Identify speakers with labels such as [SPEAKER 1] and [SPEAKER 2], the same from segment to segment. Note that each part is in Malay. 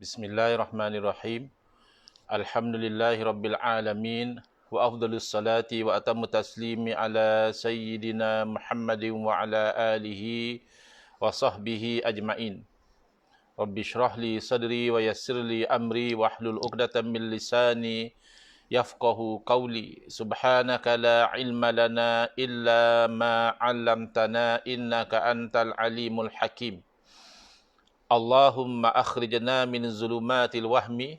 [SPEAKER 1] Bismillahirrahmanirrahim. Alhamdulillahi rabbil alamin wa afdhalus salati wa atammu taslimi ala sayyidina Muhammadin wa ala alihi wa sahbihi ajmain. Rabbi shrah li sadri wa yassir li amri wa hlul 'uqdatam min lisani yafqahu qawli. Subhanaka la ilma lana illa ma 'allamtana innaka antal alimul hakim. Allahumma akhrijna min zulumatil wahmi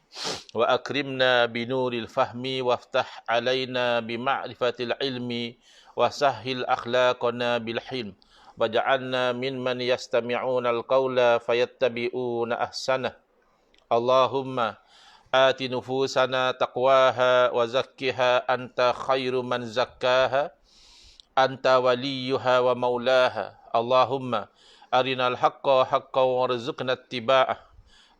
[SPEAKER 1] wa akrimna binuril fahmi waftah alaina bima'rifatil ilmi wa sahhil akhlaqana bil hilm waj'alna mimman yastami'una al-qawla fayattabi'una ahsanah. Allahumma ati nufusana taqwaha wa zakkiha anta khairu man zakkaha anta waliyuha wa maulaha. Allahumma arinal haqqa haqqan warzuqna ittiba'ah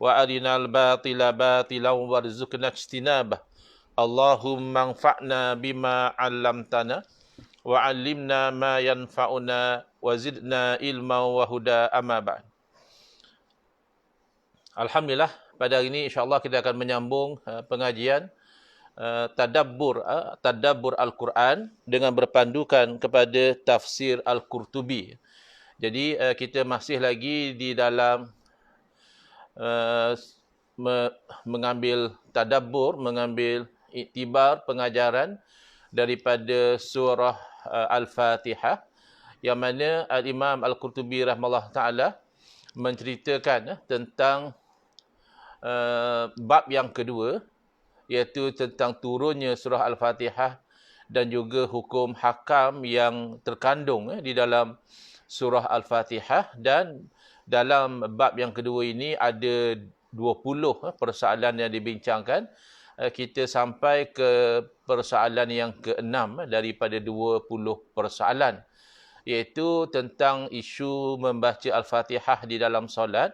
[SPEAKER 1] wa arinal batila batilan warzuqna ijtinabah. Allahumma anfa'na bima 'allamtana wa 'allimna ma yanfa'una wa zidna ilman wa huda, amma ba'd. Alhamdulillah, pada hari ini insya-Allah kita akan menyambung pengajian tadabbur Al-Quran dengan berpandukan kepada tafsir Al-Qurtubi. Jadi kita masih lagi di dalam mengambil tadabbur, mengambil iktibar pengajaran daripada surah Al-Fatihah, yang mana Al-Imam Al-Qurtubi rahimahullah ta'ala menceritakan tentang bab yang kedua, iaitu tentang turunnya surah Al-Fatihah dan juga hukum hakam yang terkandung di dalam surah Al-Fatihah. Dan dalam bab yang kedua ini ada 20 persoalan yang dibincangkan. Kita sampai ke persoalan yang ke-6 daripada 20 persoalan, iaitu tentang isu membaca Al-Fatihah di dalam solat.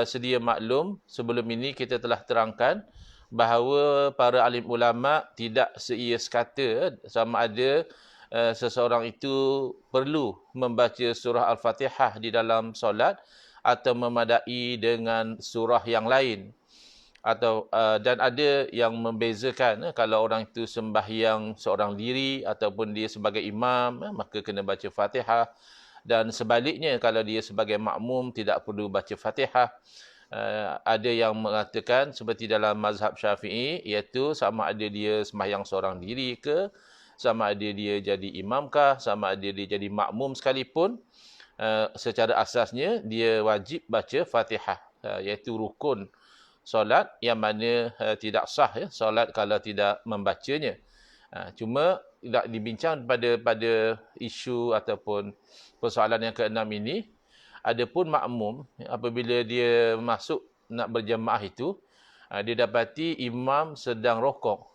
[SPEAKER 1] Sedia maklum, sebelum ini kita telah terangkan bahawa para alim ulama tidak seia sekata sama ada seseorang itu perlu membaca surah Al-Fatihah di dalam solat atau memadai dengan surah yang lain, atau dan ada yang membezakan kalau orang itu sembahyang seorang diri ataupun dia sebagai imam maka kena baca Fatihah, dan sebaliknya kalau dia sebagai makmum tidak perlu baca Fatihah. Ada yang mengatakan seperti dalam mazhab Syafi'i, iaitu sama ada dia sembahyang seorang diri ke, sama ada dia jadi imamkah, sama ada dia jadi makmum sekalipun, secara asasnya dia wajib baca Fatihah, iaitu rukun solat yang mana tidak sah solat kalau tidak membacanya. Cuma tidak dibincang pada isu ataupun persoalan yang ke-6 ini. Adapun makmum, apabila dia masuk nak berjemaah itu, dia dapati imam sedang rokok,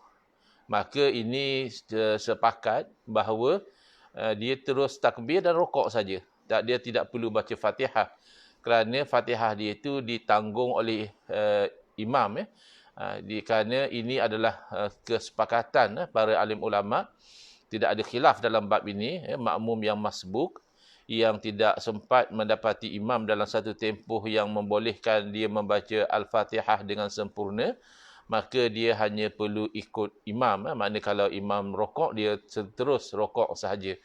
[SPEAKER 1] maka ini sepakat bahawa dia terus takbir dan rokok saja. Dia tidak perlu baca Fatihah, kerana Fatihah dia itu ditanggung oleh imam. Kerana ini adalah kesepakatan para alim ulama. Tidak ada khilaf dalam bab ini. Makmum yang masbuk, yang tidak sempat mendapati imam dalam satu tempoh yang membolehkan dia membaca Al-Fatihah dengan sempurna, maka dia hanya perlu ikut imam. Maknanya kalau imam rokok, dia terus rokok sahaja.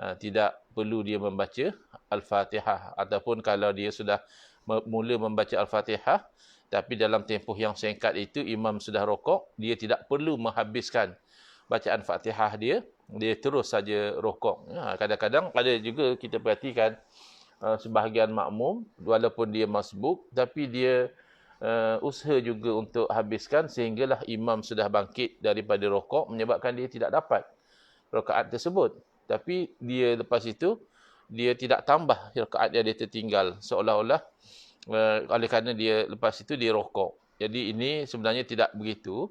[SPEAKER 1] Tidak perlu dia membaca Al-Fatihah. Ataupun kalau dia sudah mula membaca Al-Fatihah, tapi dalam tempoh yang singkat itu imam sudah rokok, dia tidak perlu menghabiskan bacaan Fatihah dia terus saja rokok. Kadang-kadang ada juga kita perhatikan sebahagian makmum, walaupun dia masbuk, tapi dia usaha juga untuk habiskan sehinggalah imam sudah bangkit daripada rokok, menyebabkan dia tidak dapat rakaat tersebut. Tapi dia lepas itu, dia tidak tambah rakaat yang dia tertinggal, seolah-olah oleh kerana dia lepas itu dia rokok. Jadi ini sebenarnya tidak begitu.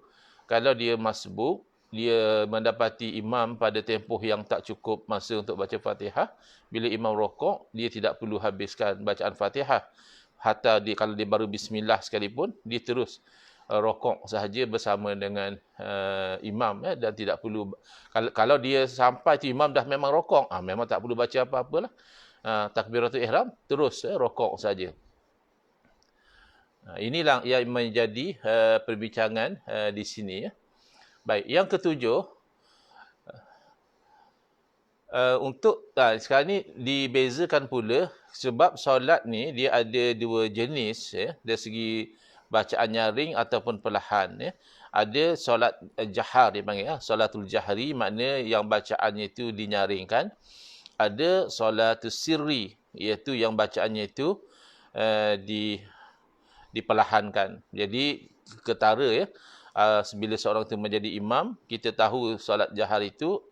[SPEAKER 1] Kalau dia masbuk, dia mendapati imam pada tempoh yang tak cukup masa untuk baca Fatihah, bila imam rokok, dia tidak perlu habiskan bacaan Fatihah. Hatta kalau dia baru bismillah sekalipun, dia terus rokok sahaja bersama dengan imam, dan tidak perlu, kalau dia sampai tu imam dah memang rokok, memang tak perlu baca apa-apalah. Takbiratul ihram terus rokok saja. Inilah yang menjadi perbincangan di sini. Baik, yang ketujuh, sekarang ni dibezakan pula sebab solat ni dia ada dua jenis dari segi bacaan nyaring ataupun perlahan. Ada solat jahar dipanggil, solatul jahri, makna yang bacaannya itu dinyaringkan. Ada solatul sirri, iaitu yang bacaannya itu diperlahankan. Jadi ketara bila seorang itu menjadi imam, kita tahu solat jahar itu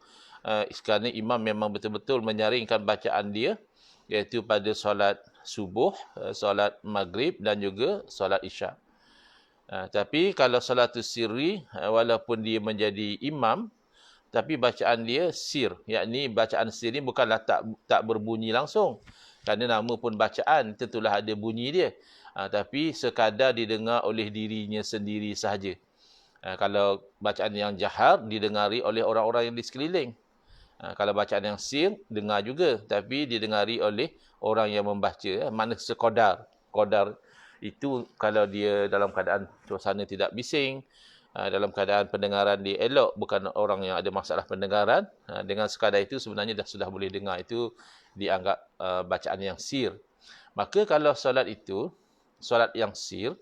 [SPEAKER 1] kerana imam memang betul-betul menyaringkan bacaan dia, iaitu pada solat subuh, solat maghrib dan juga solat isyak. Tapi kalau solatul sirri, walaupun dia menjadi imam, tapi bacaan dia sir, yakni bacaan sir ni bukanlah tak berbunyi langsung. Kerana nama pun bacaan, tentulah ada bunyi dia. Tapi sekadar didengar oleh dirinya sendiri sahaja. Kalau bacaan yang jahar didengari oleh orang-orang yang di sekeliling. Kalau bacaan yang sir, dengar juga, tapi didengari oleh orang yang membaca. Mana sekodar. Kodar itu kalau dia dalam keadaan suasana tidak bising, dalam keadaan pendengaran dia elok, bukan orang yang ada masalah pendengaran, dengan sekadar itu sebenarnya sudah boleh dengar. Itu dianggap bacaan yang sir. Maka kalau solat itu, solat yang sir,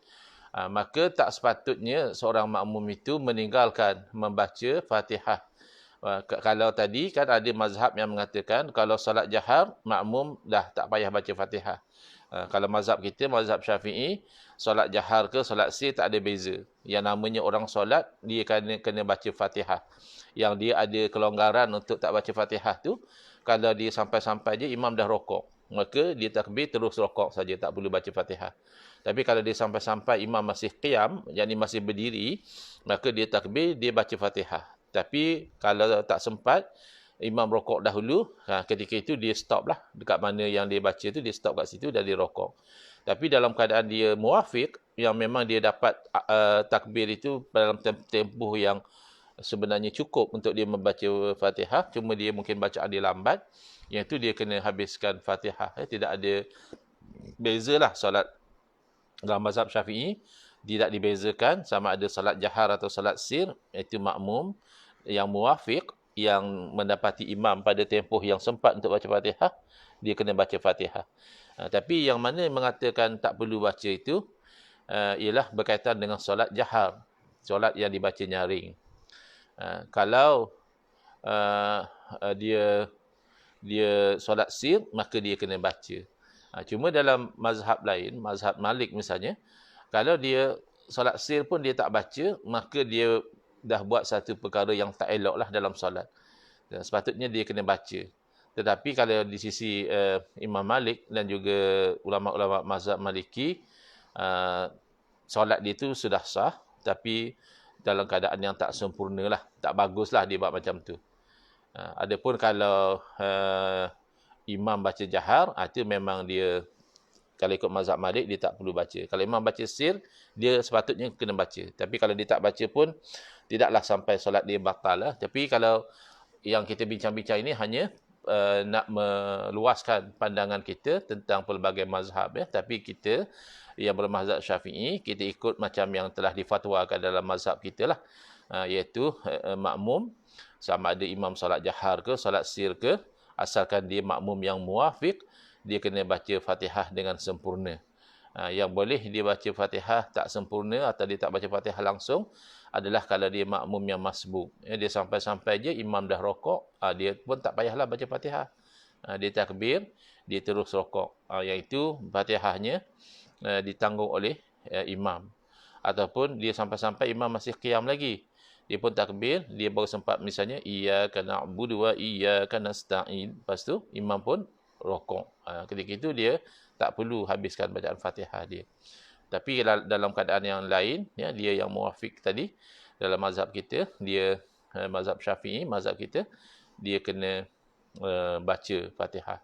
[SPEAKER 1] maka tak sepatutnya seorang makmum itu meninggalkan membaca Fatihah. Kalau tadi kan ada mazhab yang mengatakan kalau solat jahar, makmum dah tak payah baca Fatihah. Kalau mazhab kita, mazhab Syafi'i, solat jahar ke solat sir tak ada beza. Yang namanya orang solat, dia kena baca Fatihah. Yang dia ada kelonggaran untuk tak baca Fatihah tu, kalau dia sampai-sampai je imam dah rokok, maka dia takbir terus rokok saja, tak perlu baca Fatihah. Tapi kalau dia sampai-sampai imam masih qiyam, yakni masih berdiri, maka dia takbir, dia baca Fatihah. Tapi kalau tak sempat, imam rokok dahulu, ketika itu dia stop lah. Dekat mana yang dia baca tu, dia stop kat situ dan dia rokok. Tapi dalam keadaan dia muafiq, yang memang dia dapat takbir itu dalam tempoh yang sebenarnya cukup untuk dia membaca Fatihah, cuma dia mungkin bacaan dia lambat, yang itu dia kena habiskan Fatihah. Tidak ada bezalah solat dalam mazhab Syafi'i, tidak dibezakan sama ada solat jahar atau solat sir, iaitu makmum yang muafiq, yang mendapati imam pada tempoh yang sempat untuk baca Fatihah, dia kena baca Fatihah. Tapi yang mana mengatakan tak perlu baca itu, ialah berkaitan dengan solat jahar, solat yang dibaca nyaring. Kalau dia solat sir, maka dia kena baca. Cuma dalam mazhab lain, mazhab Malik misalnya, kalau dia solat sir pun dia tak baca, maka dia dah buat satu perkara yang tak elok lah dalam solat. Sepatutnya dia kena baca. Tetapi kalau di sisi Imam Malik dan juga ulama-ulama mazhab Maliki, solat dia itu sudah sah, tapi dalam keadaan yang tak sempurna lah, tak bagus lah dia buat macam tu. Adapun kalau imam baca jahar, itu memang dia, kalau ikut mazhab Malik, dia tak perlu baca. Kalau imam baca sir, dia sepatutnya kena baca. Tapi kalau dia tak baca pun, tidaklah sampai solat dia batal lah. Tapi kalau yang kita bincang-bincang ini hanya nak meluaskan pandangan kita tentang pelbagai mazhab. Tapi kita yang bermazhab Syafi'i, kita ikut macam yang telah difatwakan dalam mazhab kita lah. Iaitu makmum, sama ada imam solat jahar ke, solat sir ke, asalkan dia makmum yang muafiq, dia kena baca Fatihah dengan sempurna. Yang boleh dia baca Fatihah tak sempurna atau dia tak baca Fatihah langsung adalah kalau dia makmum yang masbuk. Dia sampai-sampai je imam dah rokok, dia pun tak payahlah baca Fatihah. Dia takbir, dia terus rokok. Yang itu Fatihahnya ditanggung oleh imam. Ataupun dia sampai-sampai imam masih qiyam lagi, dia pun takbir, dia baru sempat misalnya iyyaka na'budu wa iyyaka nasta'in. Lepas tu imam pun rokok. Ketika itu dia tak perlu habiskan bacaan Fatihah dia. Tapi dalam keadaan yang lain, dia yang muafiq tadi, dalam mazhab kita, dia mazhab Syafi'i, mazhab kita, dia kena baca Fatihah.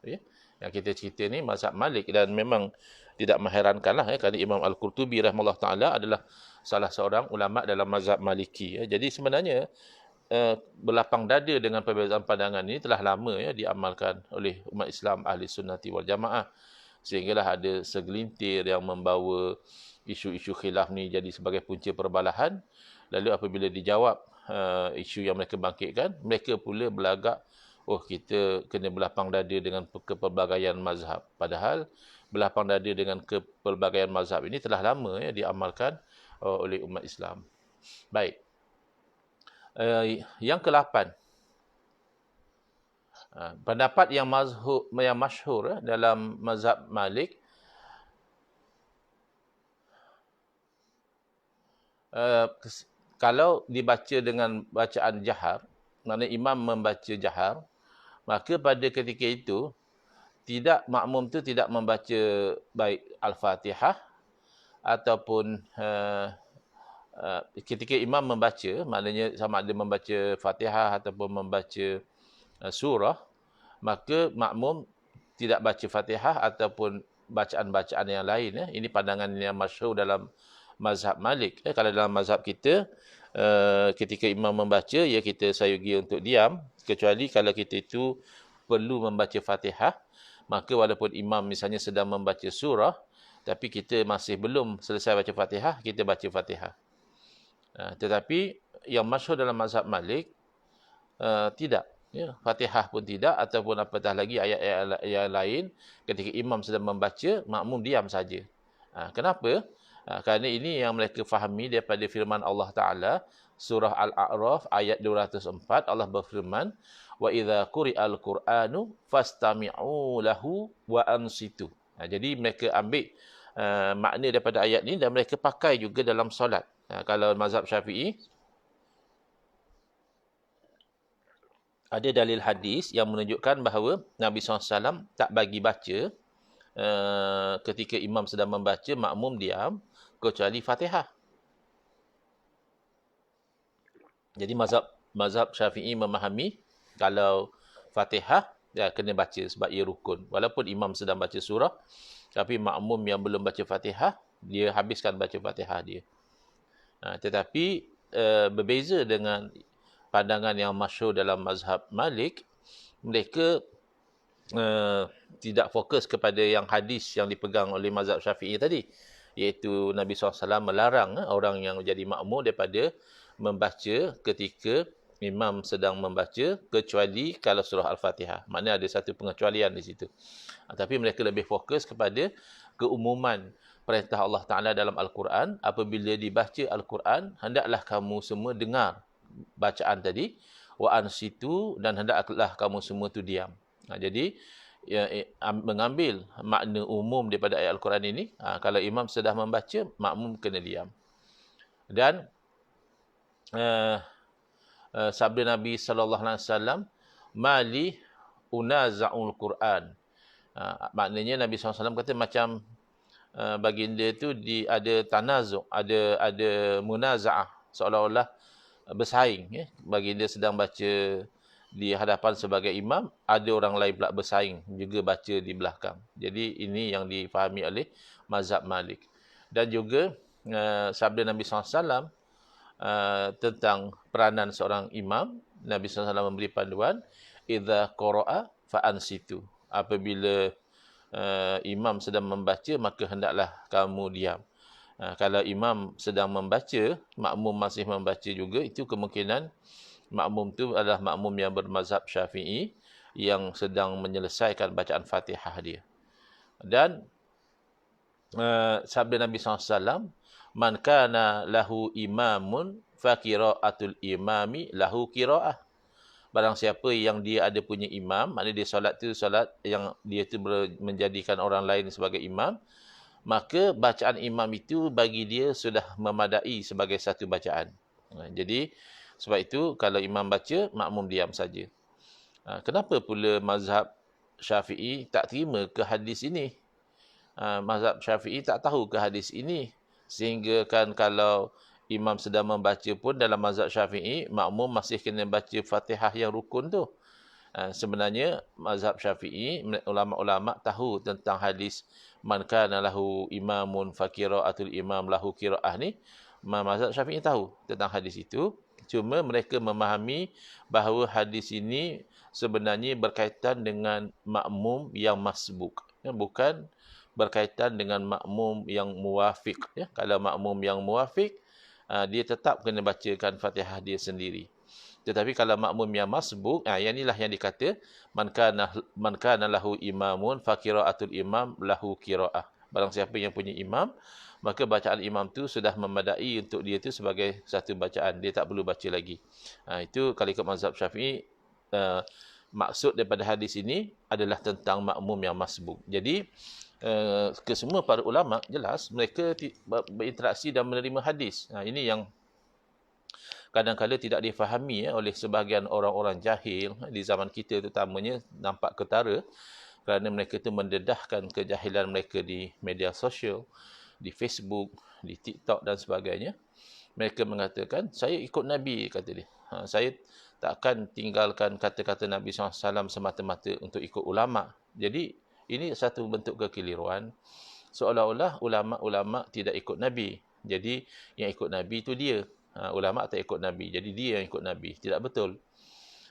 [SPEAKER 1] Yang kita cerita ni mazhab Malik, dan memang tidak mengherankanlah kerana Imam Al-Qurtubi rahimahullah ta'ala adalah salah seorang ulama dalam mazhab Maliki. Jadi sebenarnya berlapang dada dengan perbezaan pandangan ini telah lama diamalkan oleh umat Islam ahli sunnati wal jamaah, sehinggalah ada segelintir yang membawa isu-isu khilaf ni jadi sebagai punca perbalahan. Lalu apabila dijawab isu yang mereka bangkitkan, mereka pula berlagak, oh kita kena berlapang dada dengan kepelbagaian mazhab. Padahal berlapang dada dengan kepelbagaian mazhab ini telah lama diamalkan oleh umat Islam. Baik. Yang ke-8. Pendapat yang masyhur dalam mazhab Malik, kalau dibaca dengan bacaan jahar, maknanya imam membaca jahar, maka pada ketika itu makmum tu tidak membaca baik Al-Fatihah ataupun ketika imam membaca, maknanya sama ada membaca Fatihah ataupun membaca surah, maka makmum tidak baca Fatihah ataupun bacaan-bacaan yang lain. Ini pandangan yang masyhur dalam mazhab Malik. Kalau dalam mazhab kita, ketika imam membaca, ya kita sayugi untuk diam, kecuali kalau kita itu perlu membaca Fatihah, maka walaupun imam misalnya sedang membaca surah, tapi kita masih belum selesai baca Fatihah, kita baca Fatihah. Tetapi yang masyhur dalam mazhab Malik, tidak. Fatihah pun tidak, ataupun apatah lagi ayat-ayat yang lain, ketika imam sedang membaca, makmum diam saja. Kenapa? Kerana ini yang mereka fahami daripada firman Allah Ta'ala, surah Al-A'raf ayat 204, Allah berfirman, wa idza quri'al Qur'anu fastami'u lahu wa ansitu. Jadi mereka ambil makna daripada ayat ini dan mereka pakai juga dalam solat. Kalau mazhab Syafi'i, ada dalil hadis yang menunjukkan bahawa Nabi SAW tak bagi baca ketika imam sedang membaca, makmum diam, kecuali Fatihah. Jadi mazhab Syafi'i memahami kalau Fatihah kena baca sebab ia rukun. Walaupun imam sedang baca surah, tapi makmum yang belum baca Fatihah, dia habiskan baca Fatihah dia. Tetapi berbeza dengan pandangan yang masyhur dalam mazhab Malik, mereka tidak fokus kepada yang hadis yang dipegang oleh mazhab Syafi'i tadi, iaitu Nabi SAW melarang orang yang jadi makmum daripada membaca ketika imam sedang membaca, kecuali kalau surah Al-Fatihah. Maknanya ada satu pengecualian di situ. Tapi mereka lebih fokus kepada keumuman perintah Allah Ta'ala dalam Al-Quran. Apabila dibaca Al-Quran, hendaklah kamu semua dengar bacaan tadi, wa ansitu, dan hendaklah kamu semua tu diam. Jadi mengambil makna umum daripada ayat Al-Quran ini, kalau imam sedang membaca, makmum kena diam. Dan sabda Nabi SAW, mali unaza'ul Quran. Maknanya Nabi SAW kata macam baginda tu ada tanazuk, ada munaza'ah, seolah-olah bersaing. Baginda sedang baca di hadapan sebagai imam, ada orang lain pula bersaing juga baca di belakang. Jadi ini yang difahami oleh mazhab Malik. Dan juga sabda Nabi SAW tentang peranan seorang imam, Nabi SAW memberi panduan, idza qara'a fa ansitu. Apabila imam sedang membaca, maka hendaklah kamu diam. Kalau imam sedang membaca, makmum masih membaca juga, itu kemungkinan makmum tu adalah makmum yang bermazhab Syafi'i, yang sedang menyelesaikan bacaan Fatihah dia. Dan sabda Nabi SAW, man kana lahu imamun fa qira'atul imami lahu qira'ah. Barang siapa yang dia ada punya imam, maknanya dia solat tu solat yang dia tu menjadikan orang lain sebagai imam, maka bacaan imam itu bagi dia sudah memadai sebagai satu bacaan. Jadi sebab itu kalau imam baca, makmum diam saja. Kenapa pula mazhab Syafi'i tak terima ke hadis ini? Mazhab Syafi'i tak tahu ke hadis ini, sehingga kan kalau imam sedang membaca pun dalam mazhab Syafi'i, makmum masih kena baca Fatihah yang rukun tu. Sebenarnya mazhab Syafi'i, ulama-ulama tahu tentang hadis man kana lahu imamun fa qira'atul imam lahu qira'ah ni. Mazhab Syafi'i tahu tentang hadis itu, cuma mereka memahami bahawa hadis ini sebenarnya berkaitan dengan makmum yang masbuk, bukan berkaitan dengan makmum yang muwafiq, ya. Kalau makmum yang muwafiq, dia tetap kena bacakan Fatihah dia sendiri. Tetapi kalau makmum yang masbuk, yang inilah yang dikata man kana lahu imamun fa qiraatul imam lahu qiraah. Barang siapa yang punya imam, maka bacaan imam tu sudah memadai untuk dia tu sebagai satu bacaan. Dia tak perlu baca lagi. Itu kalau ikut mazhab Syafi'i, maksud daripada hadis ini adalah tentang makmum yang masbuk. Jadi kesemua para ulama jelas mereka berinteraksi dan menerima hadis. Ini yang kadang-kadang tidak difahami oleh sebahagian orang-orang jahil di zaman kita, terutamanya nampak ketara kerana mereka itu mendedahkan kejahilan mereka di media sosial, di Facebook, di TikTok dan sebagainya. Mereka mengatakan, saya ikut Nabi, kata dia. Saya tak akan tinggalkan kata-kata Nabi SAW semata-mata untuk ikut ulama. Jadi, ini satu bentuk kekeliruan. Seolah-olah ulama-ulama tidak ikut Nabi. Jadi, yang ikut Nabi itu dia. Ulama tak ikut Nabi. Jadi, dia yang ikut Nabi. Tidak betul.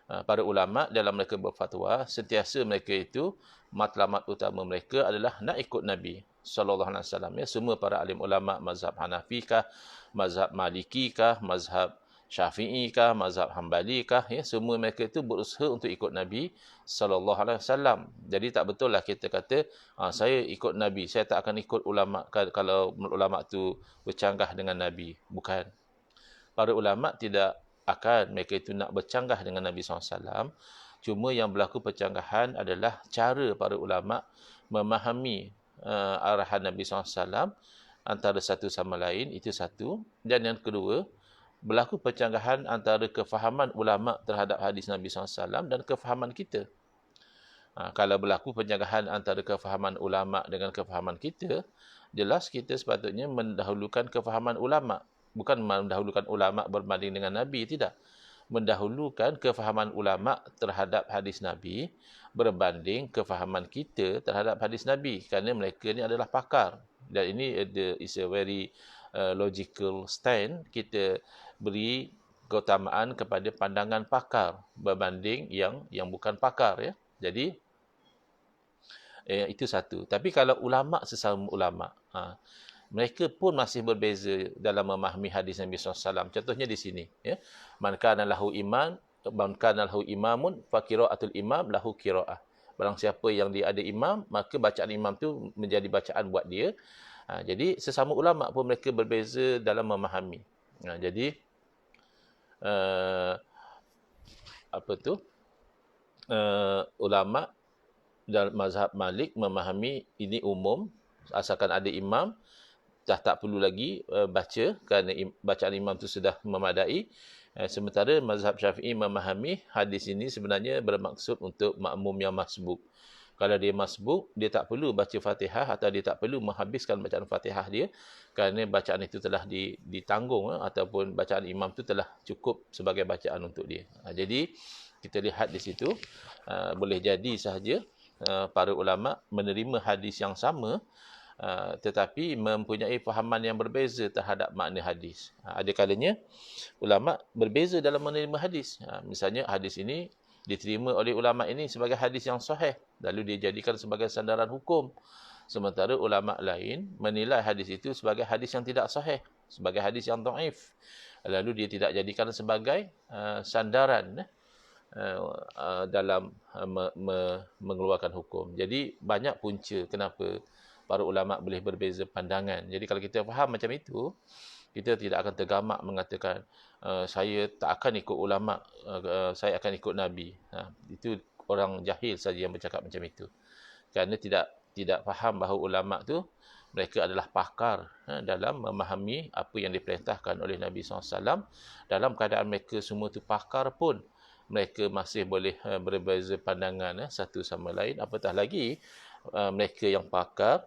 [SPEAKER 1] Para ulama dalam mereka berfatwa, sentiasa mereka itu, matlamat utama mereka adalah nak ikut Nabi sallallahu alaihi wasallam, ya. Semua para alim ulama mazhab Hanafi kah, mazhab Maliki kah, mazhab Syafi'i kah, mazhab Hambali kah, ya, semua mereka itu berusaha untuk ikut Nabi sallallahu alaihi wasallam. Jadi tak betul lah kita kata saya ikut Nabi, saya tak akan ikut ulama kalau ulama tu bercanggah dengan Nabi. Bukan. Para ulama tidak akan mereka itu nak bercanggah dengan Nabi SAW. Cuma yang berlaku percanggahan adalah cara para ulama memahami arahan Nabi SAW antara satu sama lain, itu satu. Dan yang kedua, berlaku percanggahan antara kefahaman ulama terhadap hadis Nabi SAW dan kefahaman kita. Kalau berlaku percanggahan antara kefahaman ulama dengan kefahaman kita, jelas kita sepatutnya mendahulukan kefahaman ulama. Bukan mendahulukan ulama berbanding dengan Nabi, tidak. Mendahulukan kefahaman ulama terhadap hadis Nabi berbanding kefahaman kita terhadap hadis Nabi. Kerana mereka ni adalah pakar. Dan ini is a very logical stand. Kita beri keutamaan kepada pandangan pakar berbanding yang bukan pakar, ya. Jadi, itu satu. Tapi kalau ulama sesama ulama, mereka pun masih berbeza dalam memahami hadis Nabi SAW. Contohnya di sini, ya. Man kana lahu imamun fa qiraatul imam lahu qiraah. Barang siapa yang dia ada imam, maka bacaan imam tu menjadi bacaan buat dia. Jadi sesama ulama pun mereka berbeza dalam memahami. Jadi ulama dalam mazhab Malik memahami ini umum, asalkan ada imam dah tak perlu lagi baca kerana bacaan imam itu sudah memadai. Sementara mazhab Syafi'i memahami hadis ini sebenarnya bermaksud untuk makmum yang masbuk. Kalau dia masbuk, dia tak perlu baca Fatihah atau dia tak perlu menghabiskan bacaan Fatihah dia kerana bacaan itu telah ditanggung ataupun bacaan imam itu telah cukup sebagai bacaan untuk dia. Jadi kita lihat di situ, boleh jadi sahaja para ulama menerima hadis yang sama, tetapi mempunyai fahaman yang berbeza terhadap makna hadis. Ada kalanya ulama berbeza dalam menerima hadis. Misalnya hadis ini diterima oleh ulama ini sebagai hadis yang sahih, lalu dia jadikan sebagai sandaran hukum. Sementara ulama lain menilai hadis itu sebagai hadis yang tidak sahih, sebagai hadis yang dhaif. Lalu dia tidak jadikan sebagai sandaran dalam mengeluarkan hukum. Jadi banyak punca kenapa para ulama boleh berbeza pandangan. Jadi kalau kita faham macam itu, kita tidak akan tergamak mengatakan saya tak akan ikut ulama, saya akan ikut Nabi. Itu orang jahil saja yang bercakap macam itu. Kerana tidak faham bahawa ulama tu mereka adalah pakar dalam memahami apa yang diperintahkan oleh Nabi SAW. Dalam keadaan mereka semua tu pakar pun, mereka masih boleh berbeza pandangan satu sama lain. Apatah lagi mereka yang pakar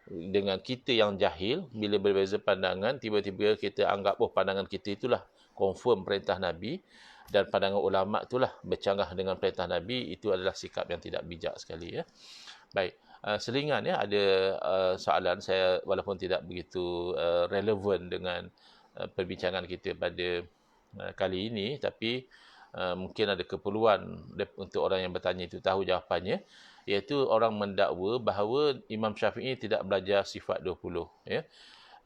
[SPEAKER 1] dengan kita yang jahil, bila berbeza pandangan, tiba-tiba kita anggap pandangan kita itulah confirm perintah Nabi dan pandangan ulama itulah bercanggah dengan perintah Nabi. Itu adalah sikap yang tidak bijak sekali, ya. Baik, selingan, ya, ada soalan saya walaupun tidak begitu relevan dengan perbincangan kita pada kali ini, tapi mungkin ada keperluan untuk orang yang bertanya itu tahu jawapannya. iaitu orang mendakwa bahawa Imam Syafi'i tidak belajar sifat 20, ya.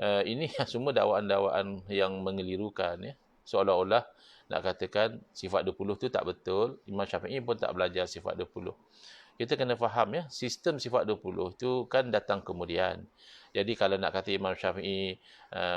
[SPEAKER 1] Ini semua dakwaan-dakwaan yang mengelirukan, ya. Seolah-olah nak katakan sifat 20 tu tak betul, Imam Syafi'i pun tak belajar sifat 20. Kita kena faham, ya, sistem sifat 20 tu kan datang kemudian. Jadi kalau nak kata Imam Syafi'i,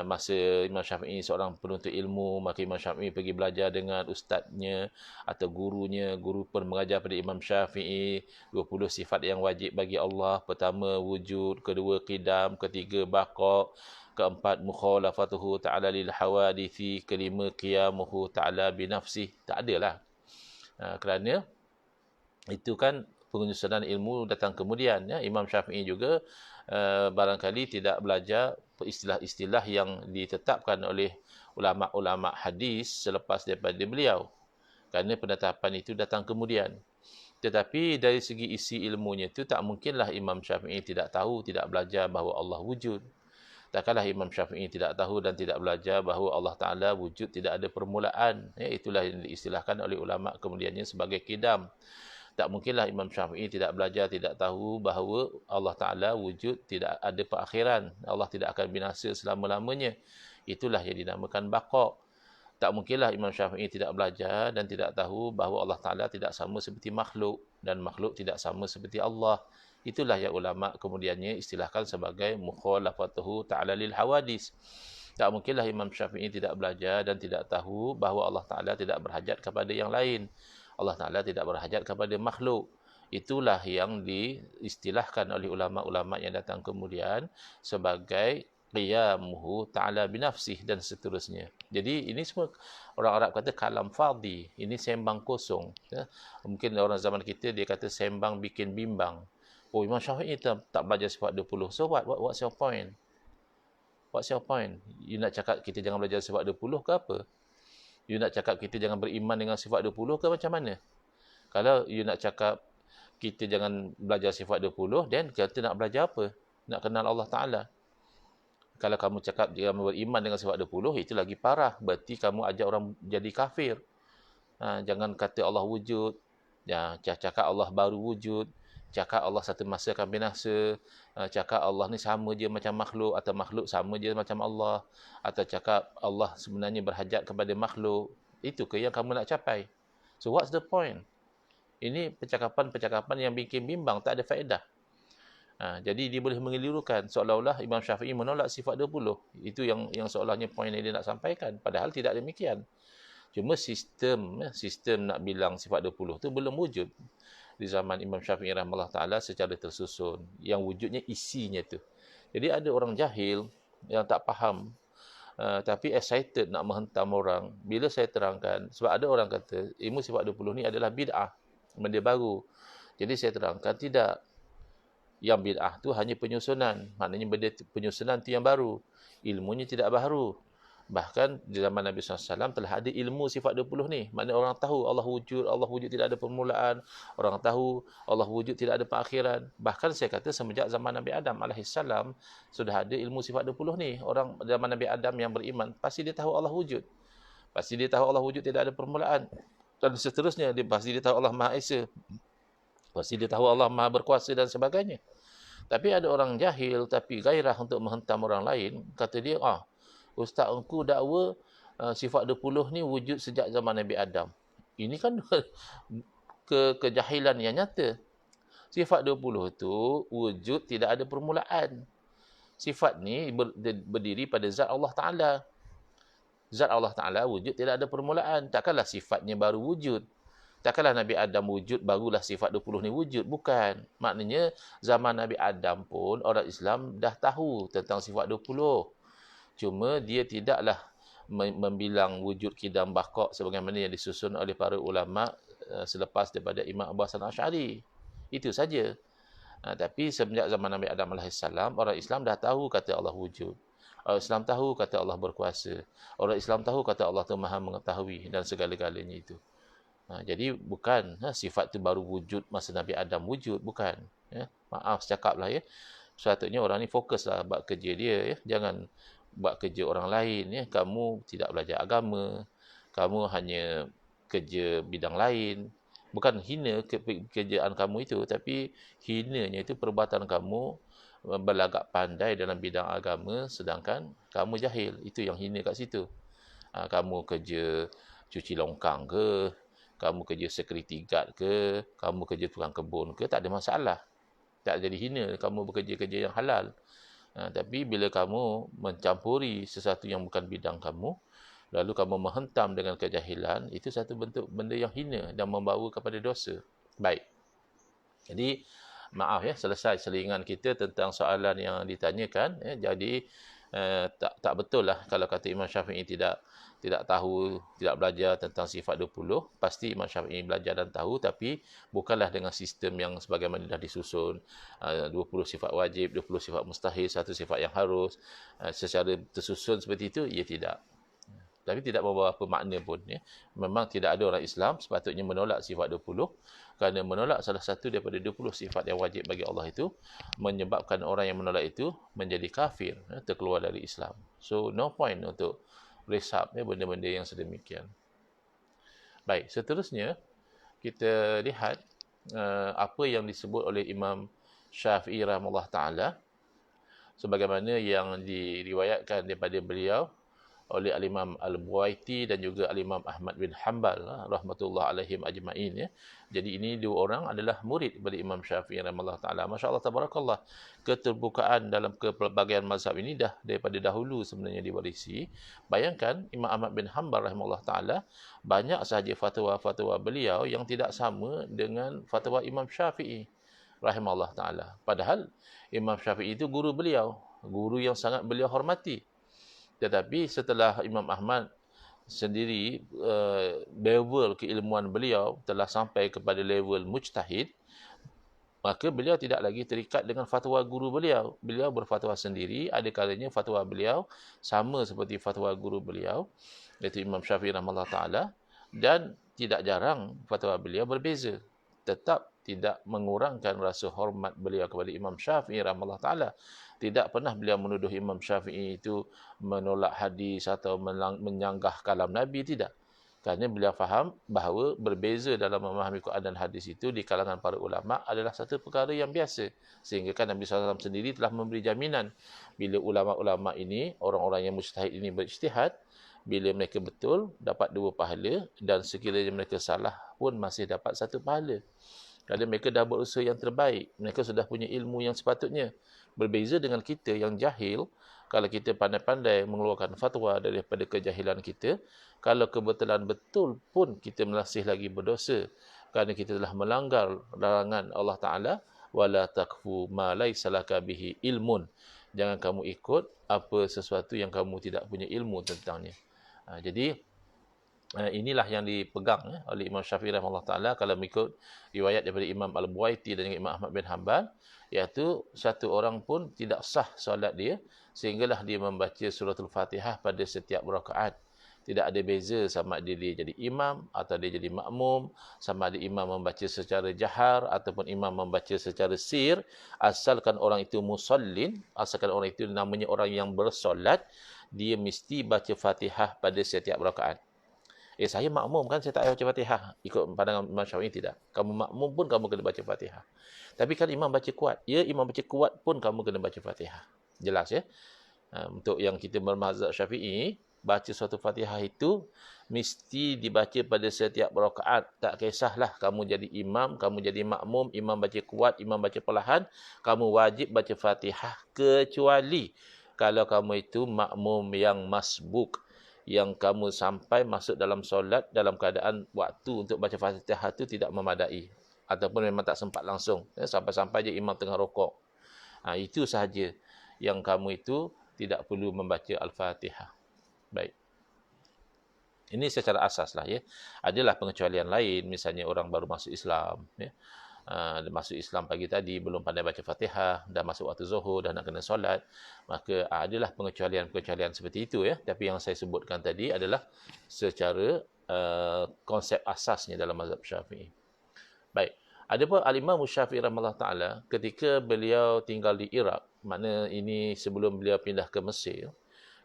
[SPEAKER 1] masa Imam Syafi'i seorang penuntut ilmu, maka Imam Syafi'i pergi belajar dengan ustaznya atau gurunya, guru pun mengajar pada Imam Syafi'i 20 sifat yang wajib bagi Allah. Pertama wujud, kedua qidam, ketiga baqa', keempat mukhalafatuhu ta'ala lil hawadithi, kelima qiyamuhu ta'ala binafsih. Tak adalah. Kerana itu kan penyusunan ilmu datang kemudian, ya. Imam Syafi'i juga barangkali tidak belajar istilah-istilah yang ditetapkan oleh ulama-ulama hadis selepas daripada beliau, kerana penetapan itu datang kemudian. Tetapi dari segi isi ilmunya itu tak mungkinlah Imam Syafi'i tidak tahu, tidak belajar bahawa Allah wujud. Takkanlah Imam Syafi'i tidak tahu dan tidak belajar bahawa Allah Ta'ala wujud, tidak ada permulaan, ya. Itulah yang diistilahkan oleh ulama kemudiannya sebagai qidam. Tak mungkinlah Imam Syafi'i tidak belajar, tidak tahu bahawa Allah Ta'ala wujud, tidak ada perakhiran. Allah tidak akan binasa selama-lamanya. Itulah yang dinamakan baqa'. Tak mungkinlah Imam Syafi'i tidak belajar dan tidak tahu bahawa Allah Ta'ala tidak sama seperti makhluk dan makhluk tidak sama seperti Allah. Itulah yang ulama kemudiannya istilahkan sebagai mukhalafatuhu ta'ala lil hawadis. Tak mungkinlah Imam Syafi'i tidak belajar dan tidak tahu bahawa Allah Ta'ala tidak berhajat kepada yang lain. Allah Ta'ala tidak berhajat kepada makhluk. Itulah yang diistilahkan oleh ulama-ulama yang datang kemudian sebagai qiyamuhu ta'ala binafsih dan seterusnya. Jadi ini semua orang Arab kata kalam fadhi. Ini sembang kosong, ya. Mungkin orang zaman kita dia kata sembang bikin bimbang. Oh, Imam Syafi'i tak belajar sifat 20. So what's your point? What's your point? You nak cakap kita jangan belajar sifat 20 ke apa? You nak cakap kita jangan beriman dengan sifat 20 ke macam mana? Kalau you nak cakap kita jangan belajar sifat 20, then kita nak belajar apa? Nak kenal Allah Ta'ala. Kalau kamu cakap jangan beriman dengan sifat 20, itu lagi parah. Berarti kamu ajak orang jadi kafir. Jangan kata Allah wujud. Cakap Allah baru wujud. Cakap Allah satu masa akan binasa. Cakap Allah ni sama je macam makhluk, atau makhluk sama je macam Allah, atau cakap Allah sebenarnya berhajat kepada makhluk. Itu ke yang kamu nak capai? So what's the point? Ini percakapan-percakapan yang bikin bimbang, tak ada faedah. Jadi dia boleh mengelirukan seolah-olah Imam Syafi'i menolak sifat 20. Itu yang seolahnya poin yang dia nak sampaikan, padahal tidak demikian. Cuma sistem nak bilang sifat 20 tu belum wujud di zaman Imam Syafi'i rahimahullah ta'ala secara tersusun, yang wujudnya isinya tu. Jadi ada orang jahil yang tak faham, tapi excited nak menghentam orang bila saya terangkan. Sebab ada orang kata ilmu sifat 20 ni adalah bid'ah, benda baru. Jadi saya terangkan tidak. Yang bid'ah tu hanya penyusunan, maknanya benda penyusunan tu yang baru, ilmunya tidak baru. Bahkan di zaman Nabi SAW telah ada ilmu sifat 20 ni. Maknanya orang tahu Allah wujud tidak ada permulaan. Orang tahu Allah wujud tidak ada perakhiran. Bahkan saya kata semenjak zaman Nabi Adam AS sudah ada ilmu sifat 20 ni. Orang zaman Nabi Adam yang beriman, pasti dia tahu Allah wujud. Pasti dia tahu Allah wujud tidak ada permulaan. Dan seterusnya, pasti dia tahu Allah Maha Esa. Pasti dia tahu Allah Maha Berkuasa dan sebagainya. Tapi ada orang jahil tapi gairah untuk menghentam orang lain. Kata dia, Ustaz engku dakwa sifat 20 ni wujud sejak zaman Nabi Adam. Ini kan kejahilan yang nyata. Sifat 20 tu wujud tidak ada permulaan. Sifat ni berdiri pada zat Allah Ta'ala. Zat Allah Ta'ala wujud tidak ada permulaan. Takkanlah sifatnya baru wujud. Takkanlah Nabi Adam wujud, barulah sifat 20 ni wujud. Bukan. Maknanya zaman Nabi Adam pun orang Islam dah tahu tentang sifat 20. Cuma dia tidaklah membilang wujud qidam baqa' sebagaimana yang disusun oleh para ulama selepas daripada Imam Abu Hasan Asy'ari. Itu saja. Tapi semenjak zaman Nabi Adam AS, orang Islam dah tahu kata Allah wujud. Orang Islam tahu kata Allah berkuasa. Orang Islam tahu kata Allah tu Maha mengetahui dan segala-galanya itu. Jadi bukan sifat tu baru wujud masa Nabi Adam wujud, bukan. Maaf cakaplah ya. Sepatutnya orang ni fokuslah buat kerja dia, ya. Jangan buat kerja orang lain, ya. Kamu tidak belajar agama, kamu hanya kerja bidang lain, Bukan hina pekerjaan kamu itu, tapi hinanya itu perbuatan kamu berlagak pandai dalam bidang agama sedangkan kamu jahil. Itu yang hina kat situ. Kamu kerja cuci longkang ke, kamu kerja security guard ke, kamu kerja tukang kebun ke, tak ada masalah. Tak jadi hina kamu bekerja-kerja yang halal. Tapi bila kamu mencampuri sesuatu yang bukan bidang kamu, lalu kamu menghentam dengan kejahilan, itu satu bentuk benda yang hina dan membawa kepada dosa. Baik. Jadi, maaf ya, selesai selingan kita tentang soalan yang ditanyakan. Jadi, tak betul lah kalau kata Imam Syafi'i tidak tahu, tidak belajar tentang sifat 20. Pasti Imam Syafi'i belajar dan tahu, tapi bukanlah dengan sistem yang sebagaimana dah disusun. 20 sifat wajib, 20 sifat mustahil, satu sifat yang harus. Secara tersusun seperti itu, ia tidak. Tapi tidak membawa apa makna pun. Ya. Memang tidak ada orang Islam sepatutnya menolak sifat 20. Kerana menolak salah satu daripada 20 sifat yang wajib bagi Allah itu, menyebabkan orang yang menolak itu menjadi kafir, ya, terkeluar dari Islam. So, no point untuk resap ya, benda-benda yang sedemikian. Baik, seterusnya, kita lihat apa yang disebut oleh Imam Syafi'i rahimahullah ta'ala, sebagaimana yang diriwayatkan daripada beliau oleh Al-Imam Al-Buaiti dan juga Al-Imam Ahmad bin Hanbal rahmatullah alaihim ajma'in ya. Jadi ini dua orang adalah murid daripada Imam Syafi'i rahimahullah taala. Masya-Allah tabarakallah. Keterbukaan dalam kepelbagaian mazhab ini dah daripada dahulu sebenarnya diwarisi. Bayangkan Imam Ahmad bin Hanbal rahimahullah taala banyak sahaja fatwa-fatwa beliau yang tidak sama dengan fatwa Imam Syafi'i rahimahullah taala. Padahal Imam Syafi'i itu guru beliau, guru yang sangat beliau hormati. Tetapi setelah Imam Ahmad sendiri, level keilmuan beliau telah sampai kepada level mujtahid, maka beliau tidak lagi terikat dengan fatwa guru beliau. Beliau berfatwa sendiri, ada kalanya fatwa beliau sama seperti fatwa guru beliau, iaitu Imam Syafi'i rahimahullah ta'ala, dan tidak jarang fatwa beliau berbeza. Tetap tidak mengurangkan rasa hormat beliau kepada Imam Syafi'i rahimahullah ta'ala. Tidak pernah beliau menuduh Imam Syafi'i itu menolak hadis atau menyanggah kalam Nabi, tidak. Kerana beliau faham bahawa berbeza dalam memahami Quran dan hadis itu di kalangan para ulama adalah satu perkara yang biasa. Sehingga kan Nabi SAW sendiri telah memberi jaminan bila ulama-ulama ini, orang-orang yang mujtahid ini berijtihad, bila mereka betul dapat 2 pahala dan sekiranya mereka salah pun masih dapat 1 pahala. Kerana mereka dah berusaha yang terbaik. Mereka sudah punya ilmu yang sepatutnya. Berbeza dengan kita yang jahil, kalau kita pandai-pandai mengeluarkan fatwa daripada kejahilan kita, kalau kebetulan betul pun kita masih lagi berdosa. Kerana kita telah melanggar larangan Allah Ta'ala, وَلَا تَقْفُ مَا لَيْسَ لَكَ بِهِ ilmun. Jangan kamu ikut apa sesuatu yang kamu tidak punya ilmu tentangnya. Jadi, inilah yang dipegang oleh Imam Syafi'i rahimahullah ta'ala kalau mengikut riwayat daripada Imam Al-Buaiti dan Imam Ahmad bin Hanbal, iaitu satu orang pun tidak sah solat dia sehinggalah dia membaca suratul Fatihah pada setiap rakaat. Tidak ada beza sama ada dia jadi imam atau dia jadi makmum, sama ada imam membaca secara jahar ataupun imam membaca secara sir, asalkan orang itu musallin, asalkan orang itu namanya orang yang bersolat, dia mesti baca Fatihah pada setiap rakaat. Saya makmum kan, saya tak payah baca Fatihah. Ikut pandangan Imam Syafi'i tidak. Kamu makmum pun kamu kena baca Fatihah. Tapi kan imam baca kuat. Ya, imam baca kuat pun kamu kena baca Fatihah. Jelas ya? Untuk yang kita bermazhab Syafi'i, baca suatu Fatihah itu mesti dibaca pada setiap rakaat. Tak kisahlah kamu jadi imam, kamu jadi makmum, imam baca kuat, imam baca perlahan, kamu wajib baca Fatihah kecuali kalau kamu itu makmum yang masbuk, yang kamu sampai masuk dalam solat dalam keadaan waktu untuk baca Fatihah itu tidak memadai ataupun memang tak sempat langsung, sampai-sampai je imam tengah rokok. Itu sahaja yang kamu itu tidak perlu membaca Al-Fatihah. Baik. Ini secara asas lah ya. Adalah pengecualian lain, misalnya orang baru masuk Islam ya. Masuk Islam pagi tadi belum pandai baca Fatihah, dah masuk waktu Zuhur, dah nak kena solat, maka adalah pengecualian-pengecualian seperti itu ya. Tapi yang saya sebutkan tadi adalah secara konsep asasnya dalam mazhab Syafi'i. Baik. Adapun Al-Imam Syafi'i rahimahullah taala ketika beliau tinggal di Iraq, makna ini sebelum beliau pindah ke Mesir.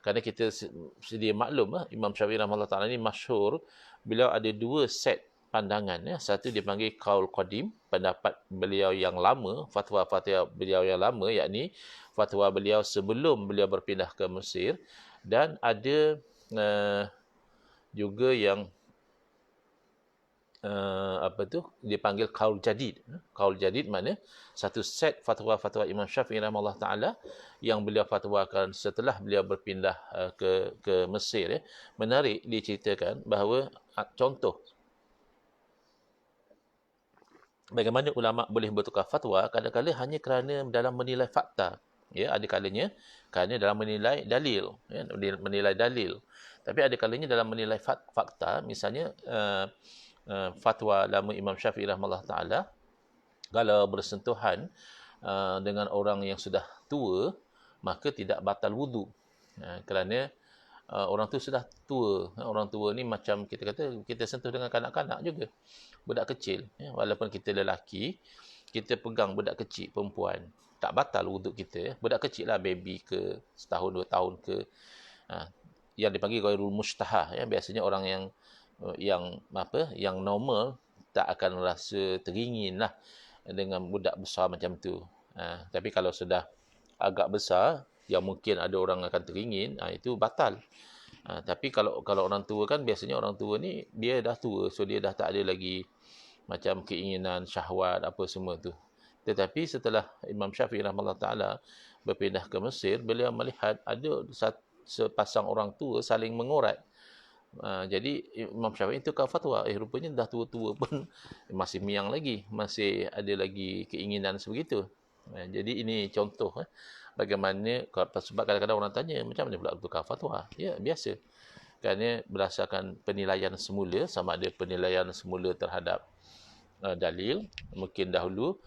[SPEAKER 1] Kerana kita sedia maklum Imam Syafi'i rahimahullah taala ini masyhur, beliau ada 2 set pandangan. Satu dipanggil qaul qadim, pendapat beliau yang lama, fatwa-fatwa beliau yang lama, yakni fatwa beliau sebelum beliau berpindah ke Mesir. Dan ada juga yang dipanggil qaul jadid. Qaul jadid mana satu set fatwa-fatwa Imam Syafi'i rahimahullah taala yang beliau fatwakan setelah beliau berpindah ke Mesir. Menarik diceritakan bahawa contoh bagaimana ulama boleh bertukar fatwa kadang-kadang hanya kerana dalam menilai fakta. Ya, ada kalanya kerana dalam menilai dalil, ya, menilai dalil. Tapi ada kalanya dalam menilai fakta, misalnya fatwa lama Imam Syafi'i rahimahullah taala, kalau bersentuhan dengan orang yang sudah tua, maka tidak batal wudu. Kerana orang tu sudah tua. Orang tua ni macam kita kata, kita sentuh dengan kanak-kanak juga. Budak kecil. Walaupun kita lelaki, kita pegang budak kecil, perempuan, tak batal wuduk kita. Budak kecil lah, baby ke, setahun, 2 tahun ke. Yang dipanggil ghairul mustahah. Biasanya orang yang normal tak akan rasa teringin lah dengan budak besar macam tu. Tapi kalau sudah agak besar, yang mungkin ada orang akan teringin, itu batal. Tapi kalau orang tua kan, biasanya orang tua ni dia dah tua, so dia dah tak ada lagi macam keinginan, syahwat apa semua tu. Tetapi setelah Imam Syafi'i rahimahullah taala berpindah ke Mesir, beliau melihat ada sepasang orang tua saling mengurat. Jadi Imam Syafi'i itu fatwa, rupanya dah tua-tua pun masih miang lagi, masih ada lagi keinginan sebegitu. Jadi ini contoh bagaimana, sebab kadang-kadang orang tanya macam mana pula tukar fatwa. Ya, biasa. Kerana berdasarkan penilaian semula, sama ada penilaian semula terhadap dalil, mungkin dahulu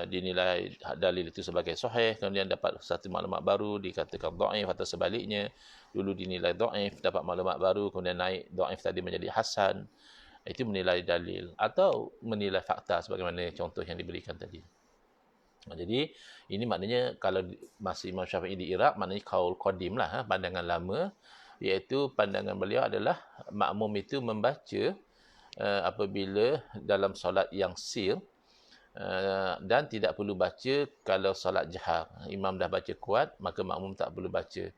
[SPEAKER 1] dinilai dalil itu sebagai sahih, kemudian dapat satu maklumat baru dikatakan dhaif, atau sebaliknya, dulu dinilai dhaif, dapat maklumat baru, kemudian naik dhaif tadi menjadi hasan. Itu menilai dalil atau menilai fakta sebagaimana contoh yang diberikan tadi. Jadi ini maknanya kalau masa Imam Syafi'i di Iraq, maknanya qaul qadim lah, pandangan lama, iaitu pandangan beliau adalah makmum itu membaca apabila dalam solat yang sir, dan tidak perlu baca kalau solat jahar. Imam dah baca kuat, maka makmum tak perlu baca.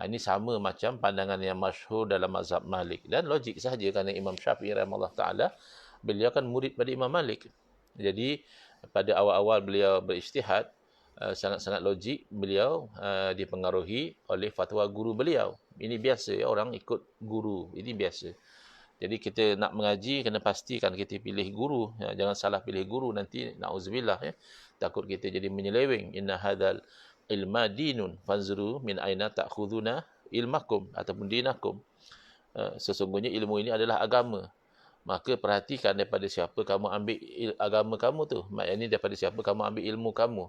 [SPEAKER 1] Ini sama macam pandangan yang masyhur dalam mazhab Malik. Dan logik sahaja kerana Imam Syafi'i rahimahullah ta'ala, beliau kan murid pada Imam Malik. Jadi pada awal-awal beliau berijtihad, sangat-sangat logik beliau dipengaruhi oleh fatwa guru beliau. Ini biasa, orang ikut guru. Ini biasa. Jadi kita nak mengaji, kena pastikan kita pilih guru. Jangan salah pilih guru, nanti na'udzubillah. Takut kita jadi menyeleweng. Inna hadal ilma dinun fanzuru min aina ta'khuduna ilmakum ataupun dinakum. Sesungguhnya ilmu ini adalah agama. Maka perhatikan daripada siapa kamu ambil agama kamu tu. Maksudnya daripada siapa kamu ambil ilmu kamu.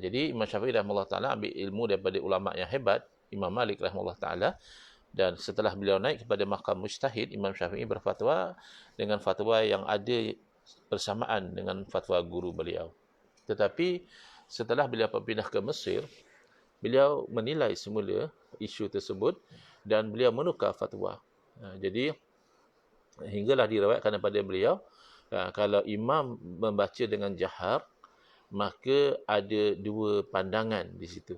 [SPEAKER 1] Jadi Imam Syafi'i rahimahullah ta'ala ambil ilmu daripada ulama' yang hebat, Imam Malik rahimahullah ta'ala. Dan setelah beliau naik kepada mahkam mujtahid, Imam Syafi'i berfatwa dengan fatwa yang ada bersamaan dengan fatwa guru beliau. Tetapi setelah beliau berpindah ke Mesir, beliau menilai semula isu tersebut dan beliau menukar fatwa. Jadi hinggalah diriwayatkan daripada beliau, kalau imam membaca dengan jahar, maka ada dua pandangan di situ.